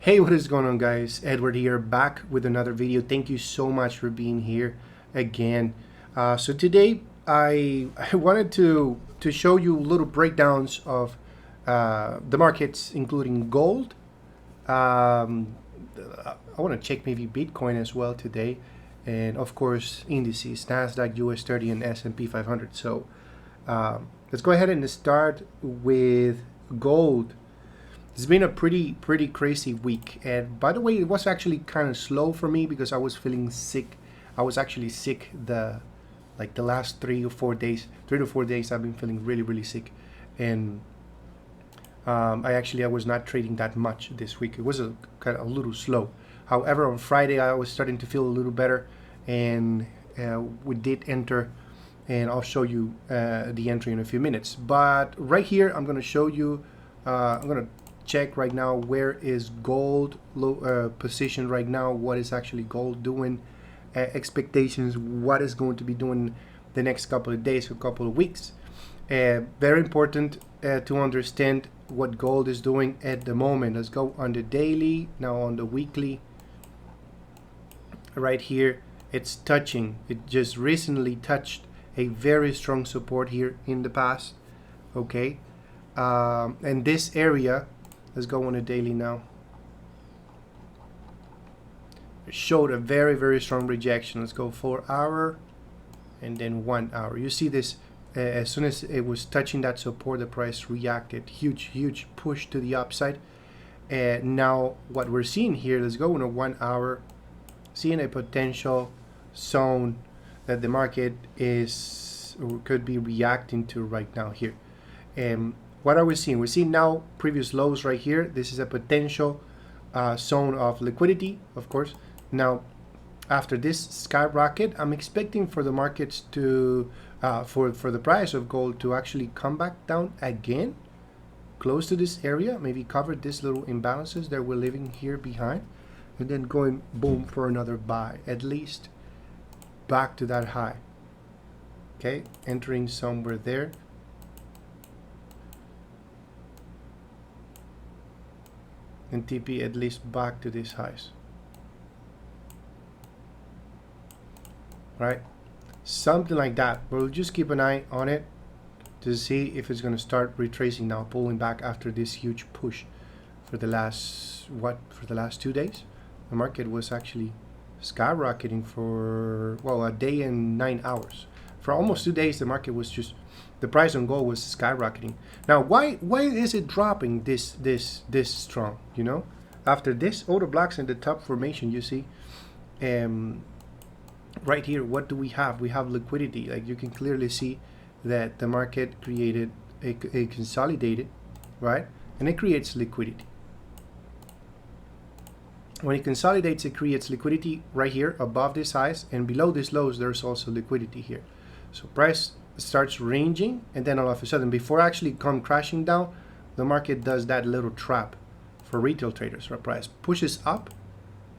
Hey, what is going on, guys? Edward here, back with another video. Thank you so much for being here again. So today I wanted to show you little breakdowns of the markets, including gold. I want to check maybe Bitcoin as well today, and of course indices, NASDAQ, US 30, and S&P 500. So let's go ahead and start with gold. It's been a pretty crazy week, and by the way, it was actually kind of slow for me because I was feeling sick. I was actually sick the last 3 to 4 days. I've been feeling really sick, and I was not trading that much this week. It was kind of a little slow. However, on Friday I was starting to feel a little better, and we did enter, and I'll show you the entry in a few minutes. But right here, I'm going to show you. I'm going to check right now where is gold position right now. What is actually gold doing? Expectations. What is going to be doing the next couple of days or couple of weeks? Very important to understand what gold is doing at the moment. Let's go on the daily, now on the weekly. Right here, it's touching. It just recently touched a very strong support here in the past. Okay, and this area, let's go on a daily now. It showed a very strong rejection. Let's go 4 hour and then 1 hour. You see this, as soon as it was touching that support, the price reacted. Huge push to the upside. And now what we're seeing here, let's go on a 1 hour, seeing a potential zone that the market is or could be reacting to right now here. And what are we seeing? We're seeing now previous lows right here. This is a potential zone of liquidity, of course. Now, after this skyrocket, I'm expecting for the markets to, for the price of gold to actually come back down again, close to this area, maybe cover these little imbalances that we're leaving here behind, and then going boom for another buy, at least back to that high. Okay, entering somewhere there. And TP at least back to these highs. Right, something like that. We'll just keep an eye on it to see if it's going to start retracing now, pulling back after this huge push for the last 2 days. The market was actually skyrocketing for, well, a day and 9 hours. For almost 2 days, the market was just, the price on gold was skyrocketing. Now, why is it dropping this strong? You know, after this order blocks in the top formation, you see, right here, what do we have? We have liquidity. Like, you can clearly see that the market created a consolidated, right? And it creates liquidity. When it consolidates, it creates liquidity right here above these highs, and below these lows, there's also liquidity here. So price starts ranging, and then all of a sudden, before actually come crashing down, the market does that little trap for retail traders, where price pushes up,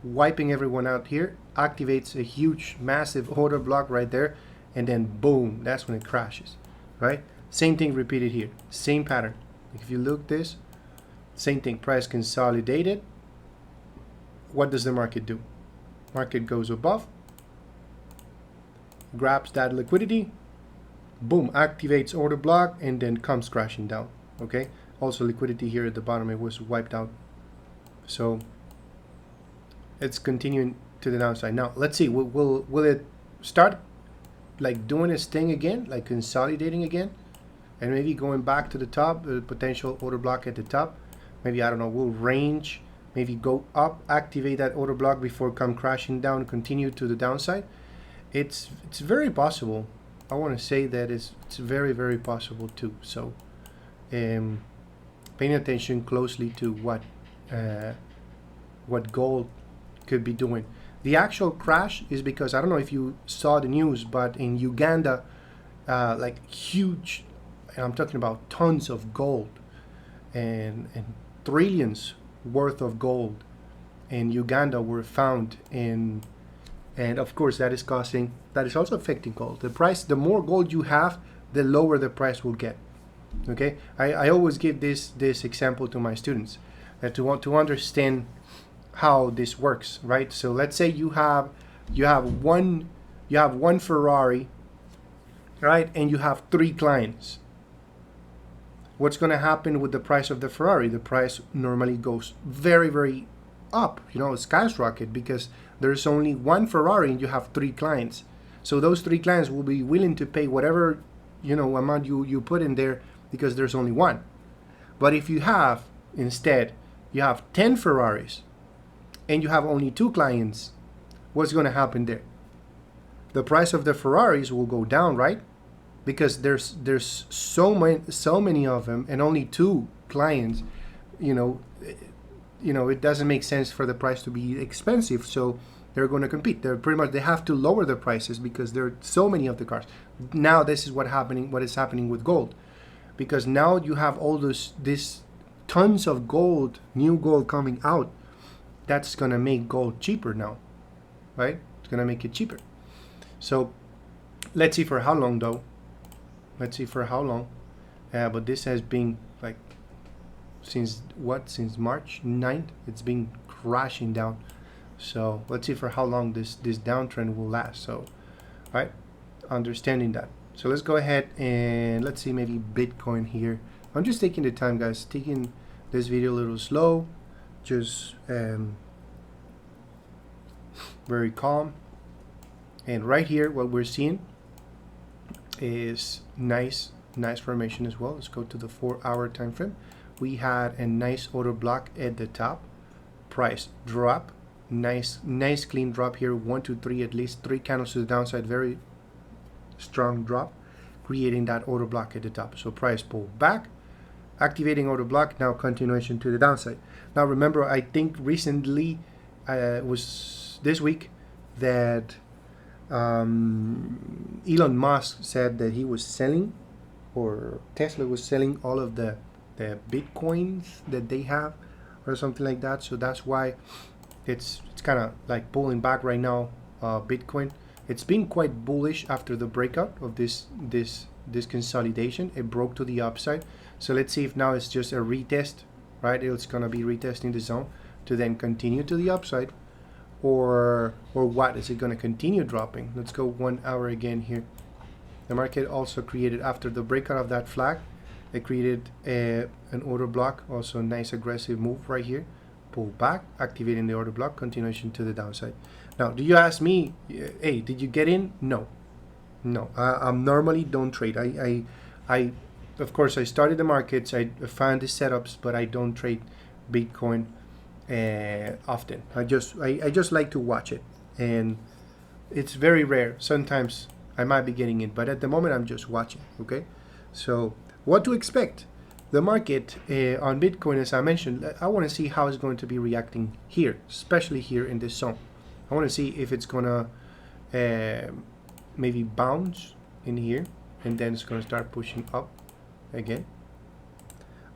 wiping everyone out here, activates a huge massive order block right there, and then boom, that's when it crashes, right? Same thing repeated here, same pattern. If you look this, same thing, price consolidated. What does the market do? Market goes above, grabs that liquidity, boom, activates order block, and then comes crashing down. Okay, also liquidity here at the bottom, it was wiped out. So it's continuing to the downside. Now let's see, will it start like doing its thing again, like consolidating again, and maybe going back to the top, potential order block at the top. Maybe, I don't know, we'll range, maybe go up, activate that order block before come crashing down, continue to the downside. It's very possible. I want to say that it's very possible too. So paying attention closely to what gold could be doing. The actual crash is because, I don't know if you saw the news, but in Uganda, like huge, and I'm talking about tons of gold and trillions worth of gold in Uganda were found in, and of course that is also affecting gold. The price, the more gold you have, the lower the price will get. Okay, I always give this example to my students. to understand how this works, right? So let's say you have one Ferrari, right, and you have 3 clients. What's going to happen with the price of the Ferrari? The price normally goes very, very up, skyrocket, because there's only one Ferrari and you have 3 clients. So those 3 clients will be willing to pay whatever amount you put in there, because there's only one. But if you have instead 10 Ferraris and you have only 2 clients, what's going to happen there? The price of the Ferraris will go down, right? Because there's so many of them and only 2 clients. It doesn't make sense for the price to be expensive, so they're going to compete. They have to lower the prices because there are so many of the cars. Now this is what is happening with gold, because now you have all this tons of gold, new gold coming out. That's going to make gold cheaper now, right? It's going to make it cheaper. So let's see for how long though. But this has been like since March 9th. It's been crashing down. So let's see for how long this downtrend will last. So, right, understanding that. So let's go ahead and let's see maybe Bitcoin here. I'm just taking the time, guys, taking this video a little slow, just very calm. And right here, what we're seeing is nice formation as well. Let's go to the 4-hour time frame. We had a nice order block at the top, price drop, nice clean drop here, 1 2 3, at least 3 candles to the downside, very strong drop, creating that order block at the top. So price pull back, activating order block, now continuation to the downside. Now remember, I think recently was this week that Elon Musk said that he was selling, or Tesla was selling all of the Bitcoins that they have or something like that. So that's why it's kind of like pulling back right now. Bitcoin, it's been quite bullish after the breakout of this consolidation. It broke to the upside. So let's see if now it's just a retest, right? It's gonna be retesting the zone to then continue to the upside, or what? Is it going to continue dropping? Let's go 1 hour again here. The market also created, after the breakout of that flag, it created an order block, also a nice aggressive move right here, pull back, activating the order block, continuation to the downside. Now, do you ask me, hey, did you get in? No, I normally don't trade. I of course I started the markets, I found the setups, but I don't trade Bitcoin often. I just like to watch it, and it's very rare. Sometimes I might be getting it, but at the moment I'm just watching. Okay, so what to expect? The market on Bitcoin, as I mentioned, I want to see how it's going to be reacting here, especially here in this zone. I want to see if it's gonna maybe bounce in here and then it's gonna start pushing up again,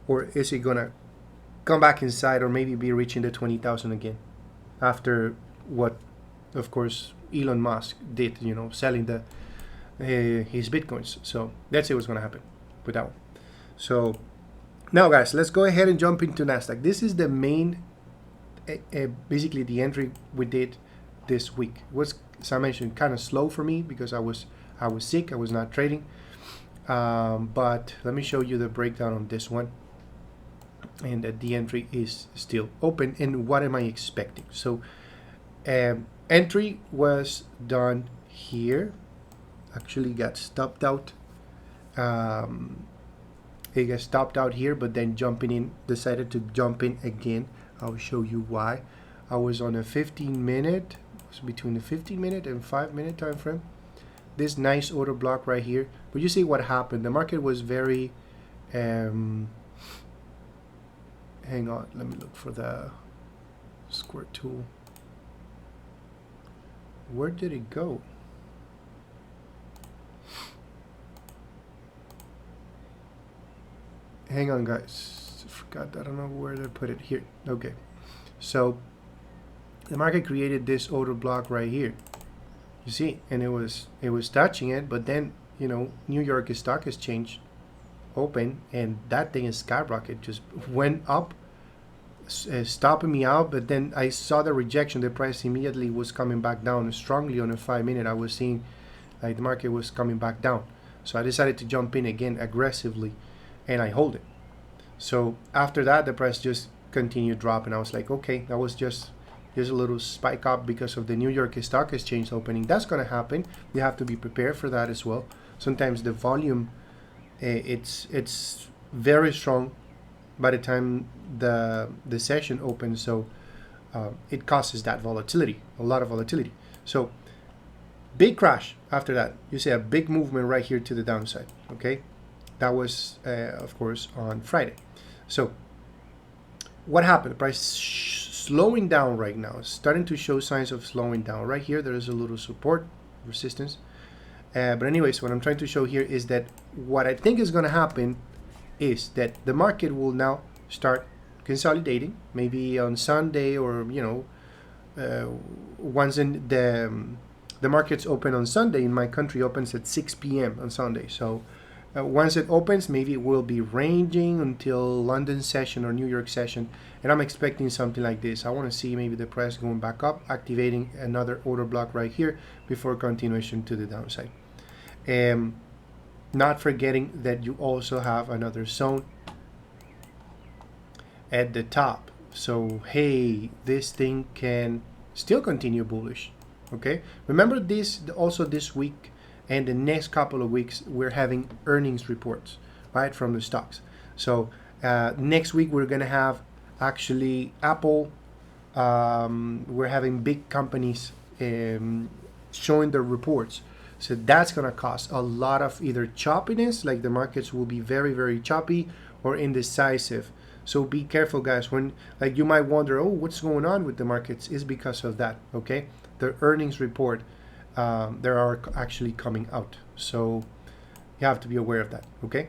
or is it gonna come back inside, or maybe be reaching the 20,000 again after what, of course, Elon Musk did, selling his Bitcoins. So let's see what's going to happen with that one. So now, guys, let's go ahead and jump into NASDAQ. This is the main, basically the entry we did this week. It was, as I mentioned, kind of slow for me because I was sick. I was not trading. But let me show you the breakdown on this one. And that the entry is still open, and what am I expecting? So entry was done here, actually got stopped out. It got stopped out here, but then decided to jump in again. I'll show you why. I was on a 15-minute, between the 15-minute and 5-minute time frame. This nice order block right here, but you see what happened. The market was very hang on, let me look for the square tool. Where did it go? Hang on, guys. I forgot. I don't know where to put it. Here. Okay. So the market created this order block right here. You see, and it was touching it, but then New York Stock Exchange open, and that thing is skyrocket, just went up stopping me out, but then I saw the rejection. The price immediately was coming back down strongly on a 5-minute. I was seeing like the market was coming back down. So I decided to jump in again aggressively, and I hold it. So after that, the price just continued dropping. I was like, okay, that was just a little spike up because of the New York Stock Exchange opening. That's going to happen. You have to be prepared for that as well. Sometimes the volume, it's very strong by the time the session opens, so it causes that volatility, a lot of volatility. So big crash after that. You see a big movement right here to the downside. Okay, that was of course on Friday. So what happened? The price slowing down right now, starting to show signs of slowing down. Right here there is a little support resistance, but anyways, what I'm trying to show here is that what I think is going to happen is that the market will now start consolidating, maybe on Sunday, or once in the markets open on Sunday. In my country opens at 6 p.m. on Sunday, so once it opens, maybe it will be ranging until London session or New York session, and I'm expecting something like this. I want to see maybe the price going back up, activating another order block right here before continuation to the downside. Not forgetting that you also have another zone at the top. So hey, this thing can still continue bullish. Okay, remember this also, this week and the next couple of weeks we're having earnings reports, right, from the stocks. So next week we're gonna have actually Apple. We're having big companies showing their reports. So that's going to cause a lot of either choppiness, like the markets will be very, very choppy, or indecisive. So be careful, guys. When, like, you might wonder, oh, what's going on with the markets? Is because of that, okay? The earnings report, there are actually coming out. So you have to be aware of that, okay?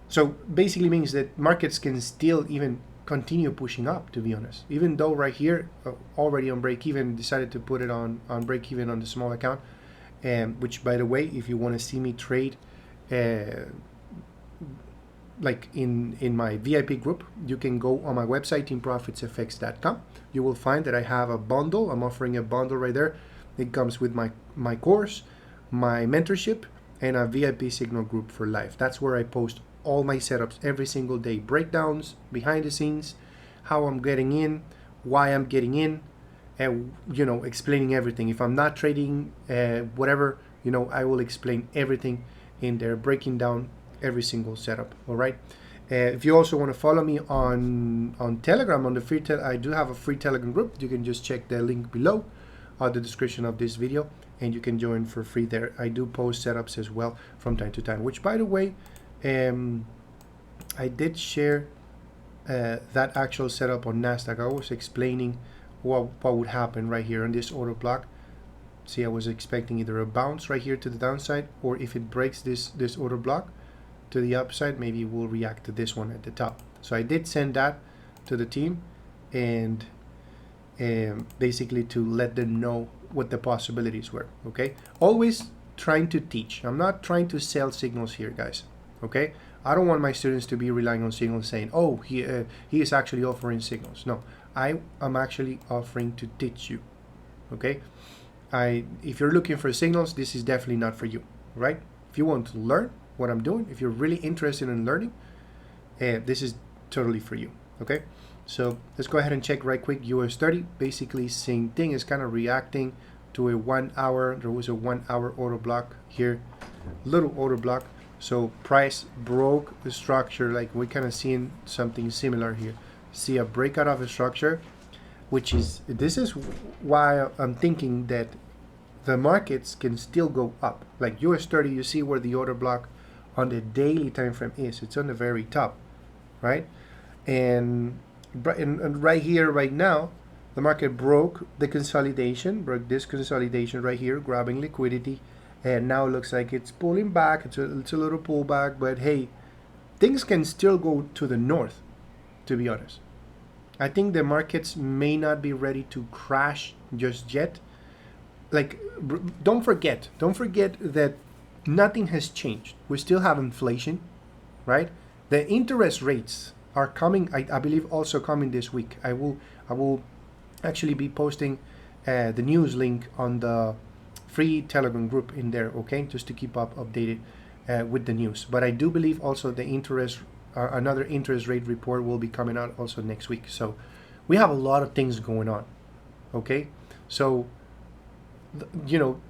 So basically means that markets can still even continue pushing up, to be honest. Even though right here, already on break-even, decided to put it on break-even on the small account. Which, by the way, if you want to see me trade like in my VIP group, you can go on my website, teamprofitsenglish.com. You will find that I have a bundle. I'm offering a bundle right there. It comes with my course, my mentorship, and a VIP signal group for life. That's where I post all my setups every single day, breakdowns, behind the scenes, how I'm getting in, why I'm getting in, and explaining everything. If I'm not trading whatever, I will explain everything in there, breaking down every single setup. All right. If you also want to follow me on Telegram, on the free I do have a free Telegram group. You can just check the link below the description of this video, and you can join for free there. I do post setups as well from time to time, which, by the way, I did share that actual setup on NASDAQ. I was explaining what would happen right here on this order block. See, I was expecting either a bounce right here to the downside, or if it breaks this order block to the upside, maybe we'll react to this one at the top. So I did send that to the team, and basically to let them know what the possibilities were. Okay, always trying to teach. I'm not trying to sell signals here, guys. Okay, I don't want my students to be relying on signals, saying, oh, he is actually offering signals. No, I am actually offering to teach you. Okay, if you're looking for signals, this is definitely not for you, right? If you want to learn what I'm doing, if you're really interested in learning, this is totally for you. Okay, so let's go ahead and check right quick. US 30, basically same thing, is kind of reacting to a 1 hour. There was a 1 hour order block here, little order block. So price broke the structure, like we're kind of seeing something similar here. See a breakout of a structure, which is, this is why I'm thinking that the markets can still go up. Like US 30, you see where the order block on the daily time frame is. It's on the very top, right? And right here, right now, the market broke the consolidation, broke this consolidation right here, grabbing liquidity. And now it looks like it's pulling back. It's a little pullback, but hey, things can still go to the north, to be honest. I think the markets may not be ready to crash just yet. Like, don't forget that nothing has changed. We still have inflation, right? The interest rates are coming. I believe also coming this week. I will actually be posting the news link on the free Telegram group in there, okay, just to keep up updated with the news. But I do believe also the another interest rate report will be coming out also next week. So we have a lot of things going on, okay. So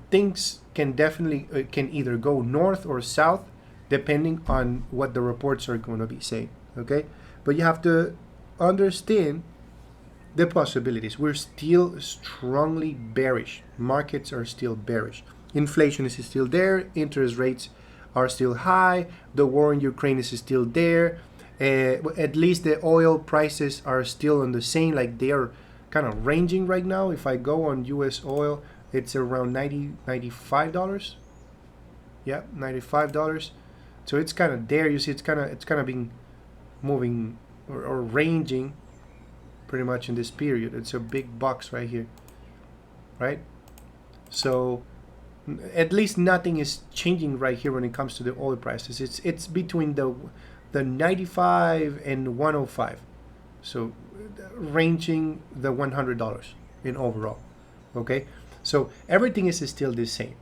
things can definitely can either go north or south depending on what the reports are going to be saying, okay. But you have to understand the possibilities. We're still strongly bearish. Markets are still bearish. Inflation is still there. Interest rates are still high. The war in Ukraine is still there. At least the oil prices are still on the same, like they are kind of ranging right now. If I go on US oil, it's around $95. Yeah, $95. So it's kind of there. You see, it's kind of been moving or ranging pretty much in this period. It's a big box right here, right? So at least nothing is changing right here when it comes to the oil prices. It's between the 95 and 105, so ranging the $100 in overall, okay. So everything is still the same,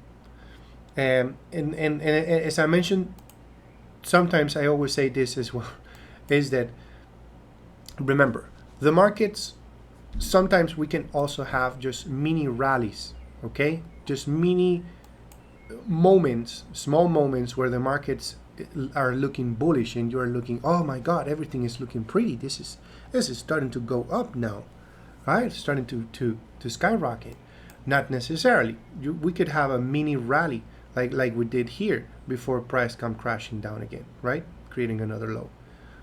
and as I mentioned, sometimes I always say this as well, is that remember, the markets, sometimes we can also have just mini rallies, okay? Just mini moments, small moments where the markets are looking bullish and you're looking, oh my God, everything is looking pretty. This is starting to go up now, right? It's starting to skyrocket. Not necessarily. We could have a mini rally like we did here before price come crashing down again, right? Creating another low.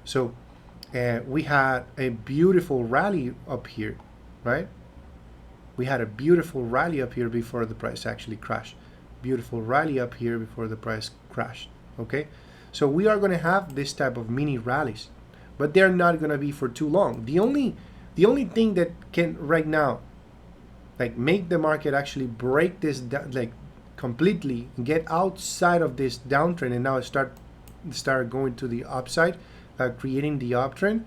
So we had a beautiful rally up here, right? We had a beautiful rally up here before the price actually crashed. Beautiful rally up here before the price crashed, okay? So we are going to have this type of mini rallies, but they're not going to be for too long. The only thing that can right now like make the market actually break this like completely, get outside of this downtrend and now start going to the upside, creating the uptrend,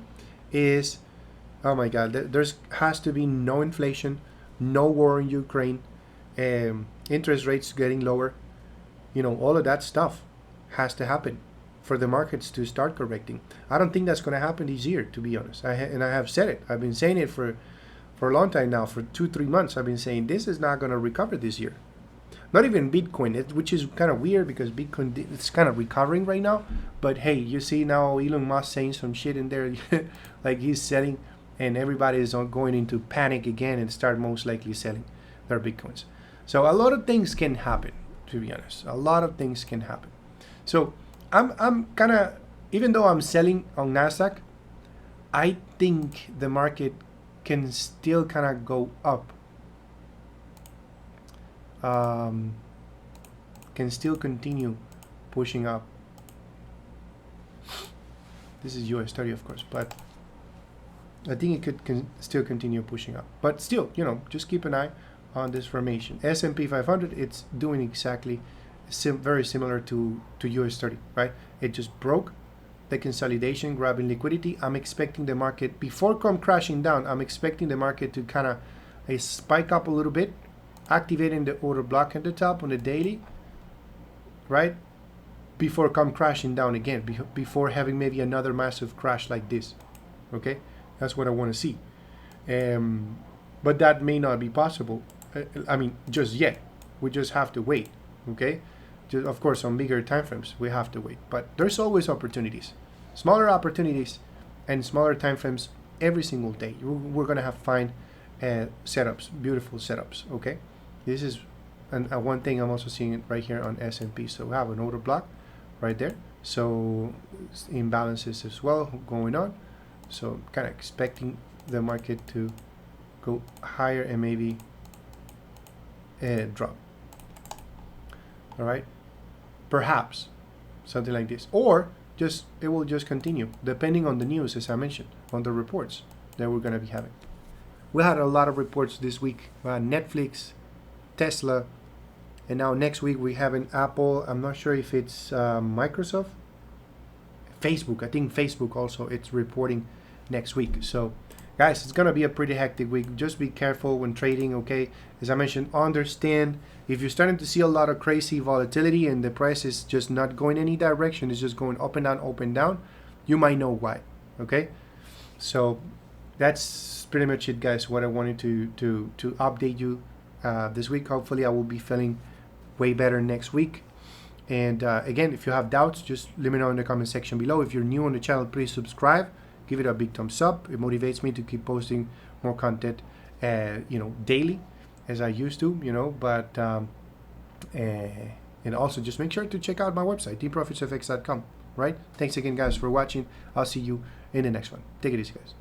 is, oh my God, there's has to be no inflation, no war in Ukraine, interest rates getting lower, all of that stuff has to happen for the markets to start correcting. I don't think that's going to happen this year, to be honest. I have said it. I've been saying it for a long time now. For 2-3 months, I've been saying this is not going to recover this year. Not even Bitcoin, which is kind of weird because Bitcoin it's kind of recovering right now. But hey, you see now Elon Musk saying some shit in there, like he's selling, and everybody is going into panic again and start most likely selling their Bitcoins. So a lot of things can happen, to be honest. A lot of things can happen. So I'm kind of, even though I'm selling on NASDAQ, I think the market can still kind of go up. Can still continue pushing up. This is US 30, of course, but I think it could still continue pushing up. But still, just keep an eye on this formation. S&P 500, it's doing exactly very similar to US 30, right? It just broke the consolidation, grabbing liquidity. I'm expecting the market, before come crashing down, I'm expecting the market to kind of spike up a little bit, activating the order block at the top on the daily, right? Before come crashing down again, before having maybe another massive crash like this, okay? That's what I want to see. But that may not be possible. I mean, just yet. We just have to wait, okay? Just, of course, on bigger time frames, we have to wait. But there's always opportunities. Smaller opportunities and smaller time frames every single day. We're going to find setups, beautiful setups, okay? This is one thing I'm also seeing right here on S&P. So we have an order block right there. So imbalances as well going on. So kind of expecting the market to go higher and maybe drop. All right, perhaps something like this, or just it will just continue depending on the news, as I mentioned, on the reports that we're going to be having. We had a lot of reports this week. Netflix, Tesla, and now next week we have an Apple. I'm not sure if it's Microsoft. Facebook. I think Facebook also, it's reporting next week. So guys, it's gonna be a pretty hectic week. Just be careful when trading, okay? As I mentioned, understand if you're starting to see a lot of crazy volatility and the price is just not going any direction, it's just going up and down, you might know why, okay? So that's pretty much it, guys, what I wanted to update you this week. Hopefully I will be feeling way better next week. And again, if you have doubts, just let me know in the comment section below. If you're new on the channel, please subscribe, give it a big thumbs up. It motivates me to keep posting more content, daily, as I used to, but and also just make sure to check out my website, teamprofitsenglish.com, right? Thanks again, guys, for watching. I'll see you in the next one. Take it easy, guys.